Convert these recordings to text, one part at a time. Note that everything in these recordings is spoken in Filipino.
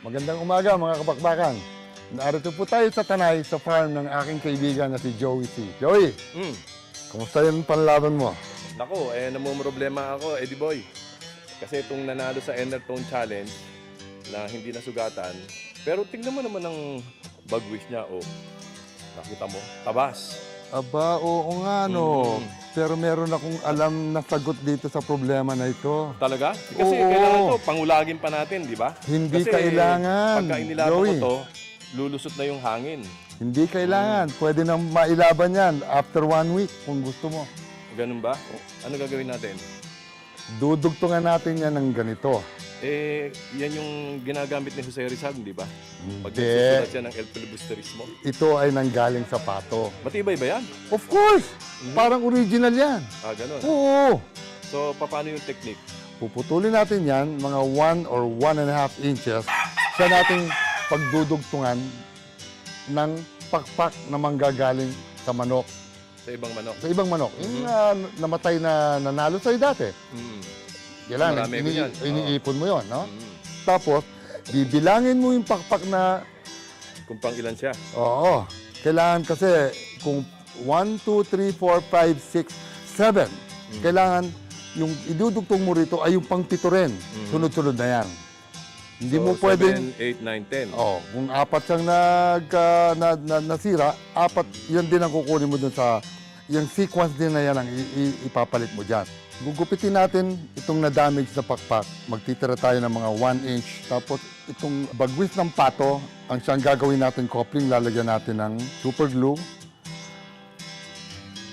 Magandang umaga mga kapakbakan. Narito po tayo sa Tanay sa farm ng aking kaibigan na si Joey C. Joey, kumusta yung panlaban mo? Naku, namumroblema ako, Eddie Boy. Kasi itong nanalo sa Enertone Challenge na hindi nasugatan. Pero tingnan mo naman ang bagwis niya. Oh, nakita mo, tabas. Aba, oo nga no. Pero meron akong alam na sagot dito sa problema na ito. Talaga? Kasi Oo. kailangan to, pangulagin pa natin, di ba? Hindi Kasi kailangan, pagka inilaban Joey. ko to, lulusot na yung hangin. Hindi kailangan. Pwede nang mailaban yan after 1 week kung gusto mo. Ganun ba? Ano gagawin natin? Dudugtungan natin yan ng ganito. Yan yung ginagamit ni Jose Rizal, di ba? Pag Hindi. nagsusulat siya ng El Filibusterismo. Ito ay nanggaling sa pato. Matibay ba yan? Of course! Parang original yan. Ah, ganun. Oo. So, paano yung technique? Puputulin natin yan, mga 1 or 1.5 inches sa nating pagdudugtungan ng pakpak na manggagaling sa manok. Sa ibang manok? Sa ibang manok. Yung namatay na nanalo sa'yo dati. Kailangan, Marami ko yan. iniipon mo yon, no? Tapos, bibilangin mo yung pakpak na, Kung pang ilan siya. oo, kailangan kasi kung 1, 2, 3, 4, 5, 6, 7, kailangan yung idudugtong mo rito ay yung pang-pito rin. Sunod-sunod na yan. Hindi mo pwedeng... 7, 8, 9, 10. Oh, kung apat siyang nasira, apat, yan din ang kukunin mo dun sa... Yung sequence din na yan ang ipapalit mo dyan. Gugupitin natin itong na-damage na pakpak. Magtitira tayo ng mga 1 inch. Tapos itong bagwis ng pato, ang siyang gagawin natin coupling, lalagyan natin ng super glue.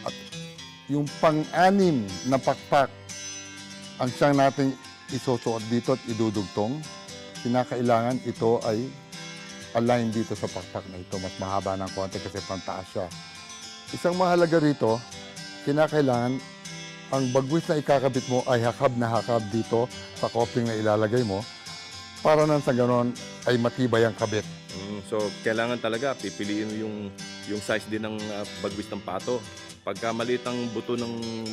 At yung pang-anim na pakpak, ang siyang natin isusuot dito at idudugtong. Kinakailangan ito ay align dito sa pakpak na ito. Mas mahaba ng konti kasi pantaas siya. Isang mahalaga rito, kinakailangan ang bagwis na ikakabit mo ay hakab na hakab dito sa coupling na ilalagay mo para nang sa ganon ay matibay ang kabit. So, kailangan talaga pipiliin mo yung size din ng bagwis ng pato. Pagka maliit ang buto ng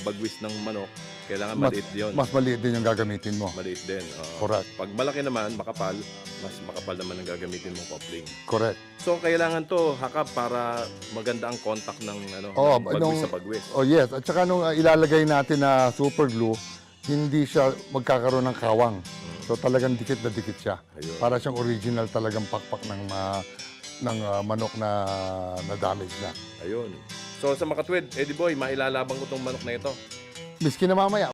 bagwis ng manok, kailangan maliit yun. Mas maliit din yung gagamitin mo. Maliit din. Correct. Pag malaki naman, makapal, mas makapal naman ang gagamitin mong coupling. Correct. So, kailangan to hakap para maganda ang contact ng, Oo, ng bagwis sa bagwis. Oh yes, at saka nung ilalagay natin na super glue, hindi siya magkakaroon ng kawang. So talagang dikit na dikit siya. Ayun. Para siyang original talagang pakpak ng manok na damage na. Ayun. So, sa Makatwid, Eddie Boy, mailalabang ko tong manok na ito. Miski na mamaya.